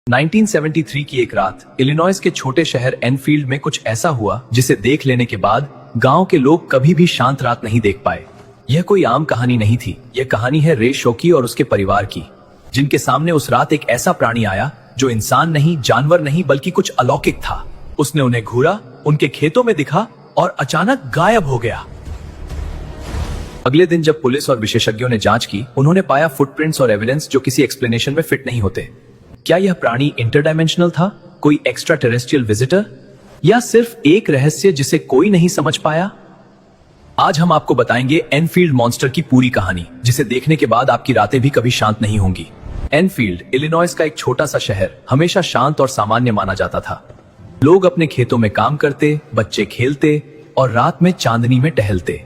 1973 की एक रात इलिनॉइस के छोटे शहर एनफील्ड में कुछ ऐसा हुआ जिसे देख लेने के बाद गांव के लोग कभी भी शांत रात नहीं देख पाए। यह कोई आम कहानी नहीं थी, यह कहानी है रे शोकी और उसके परिवार की, जिनके सामने उस रात एक ऐसा प्राणी आया जो इंसान नहीं, जानवर नहीं, बल्कि कुछ अलौकिक था। उसने उन्हें घूरा, उनके खेतों में दिखा और अचानक गायब हो गया। अगले दिन जब पुलिस और विशेषज्ञों ने जांच की, उन्होंने पाया फुटप्रिंट्स और एविडेंस जो किसी एक्सप्लेनेशन में फिट नहीं होते। क्या यह प्राणी इंटरडायमेंशनल था, कोई एक्स्ट्रा टेरेस्ट्रियल विजिटर, या सिर्फ एक रहस्य जिसे कोई नहीं समझ पाया? आज हम आपको बताएंगे एनफील्ड मॉन्स्टर की पूरी कहानी, जिसे देखने के बाद आपकी रातें भी कभी शांत नहीं होंगी। एनफील्ड इलिनॉइस का एक छोटा सा शहर हमेशा शांत और सामान्य माना जाता था। लोग अपने खेतों में काम करते, बच्चे खेलते और रात में चांदनी में टहलते।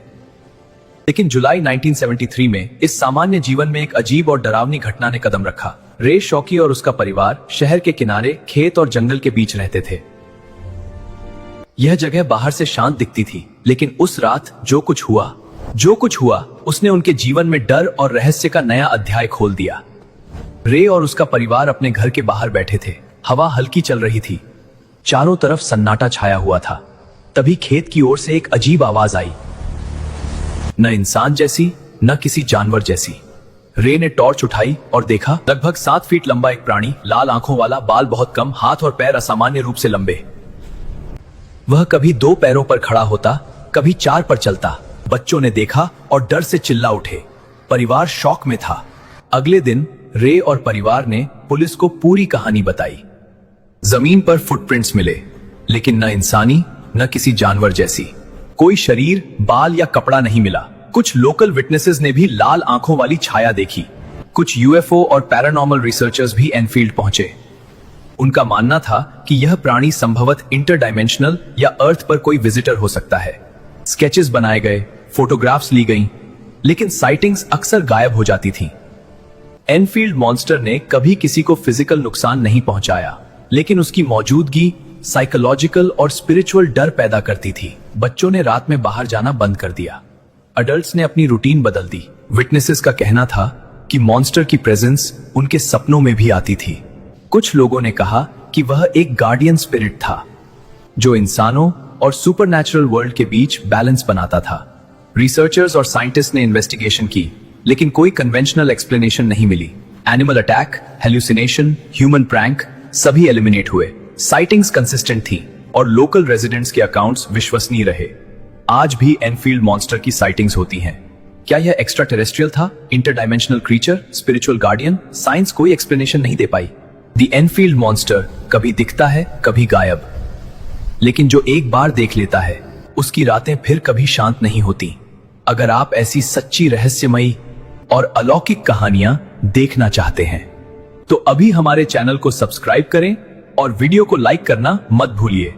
लेकिन जुलाई 1973 में इस सामान्य जीवन में एक अजीब और डरावनी घटना ने कदम रखा। रे शोकी और उसका परिवार शहर के किनारे खेत और जंगल के बीच रहते थे। यह जगह बाहर से शांत दिखती थी, लेकिन उस रात जो कुछ हुआ उसने उनके जीवन में डर और रहस्य का नया अध्याय खोल दिया। रे और उसका परिवार अपने घर के बाहर बैठे थे। हवा हल्की चल रही थी, चारों तरफ सन्नाटा छाया हुआ था। तभी खेत की ओर से एक अजीब आवाज आई, न इंसान जैसी न किसी जानवर जैसी। रे ने टॉर्च उठाई और देखा, लगभग 7 फीट लंबा एक प्राणी, लाल आंखों वाला, बाल बहुत कम, हाथ और पैर असामान्य रूप से लंबे। वह कभी 2 पैरों पर खड़ा होता, कभी 4 पर चलता। बच्चों ने देखा और डर से चिल्ला उठे। परिवार शॉक में था। अगले दिन रे और परिवार ने पुलिस को पूरी कहानी बताई। जमीन पर फुटप्रिंट्स मिले, लेकिन न इंसानी न किसी जानवर जैसी। कोई शरीर, बाल या कपड़ा नहीं मिला। कुछ लोकल विटनेसेस ने भी लाल आंखों वाली छाया देखी। कुछ यूएफओ और पैरानॉर्मल रिसर्चर्स भी एनफील्ड पहुंचे। उनका मानना था कि यह प्राणी संभवतः इंटरडायमेंशनल या अर्थ पर कोई विजिटर हो सकता है। स्केचेस बनाए गए, फोटोग्राफ्स ली गईं, लेकिन साइटिंग्स अक्सर गायब हो जाती थीं। एनफील्ड मॉन्स्टर ने कभी किसी को फिजिकल नुकसान नहीं पहुंचाया, लेकिन उसकी मौजूदगी साइकोलॉजिकल और स्पिरिचुअल डर पैदा करती थी। बच्चों ने रात में बाहर जाना बंद कर दिया। अडल्ट्स ने अपनी रूटीन बदल दी। विटनेसेस का कहना था कि मॉन्स्टर की प्रेजेंस उनके सपनों में भी आती थी। कुछ लोगों ने कहा कि वह एक गार्डियन स्पिरिट था, जो इंसानों और सुपरनैचुरल वर्ल्ड के बीच बैलेंस बनाता था। रिसर्चर्स और साइंटिस्ट ने इन्वेस्टिगेशन की, लेकिन कोई कन्वेंशनल एक्सप्लेनेशन नहीं मिली। Animal attack, hallucination, human prank सभी एलिमिनेट हुए। साइटिंग्स कंसिस्टेंट थी और लोकल रेजिडेंट्स के अकाउंट्स विश्वसनीय रहे। आज भी एनफील्ड मॉन्स्टर की साइटिंग्स होती हैं। क्या यह एक्स्ट्रा टेरेस्ट्रियल था, इंटरडायमेंशनल क्रीचर, स्पिरिचुअल गार्डियन? साइंस कोई एक्सप्लेनेशन नहीं दे पाई। द एनफील्ड मॉन्स्टर कभी दिखता है, कभी गायब, लेकिन जो एक बार देख लेता है उसकी रातें फिर कभी शांत नहीं होती। अगर आप ऐसी सच्ची, रहस्यमयी और अलौकिक कहानियां देखना चाहते हैं तो अभी हमारे चैनल को सब्सक्राइब करें और वीडियो को लाइक करना मत भूलिए।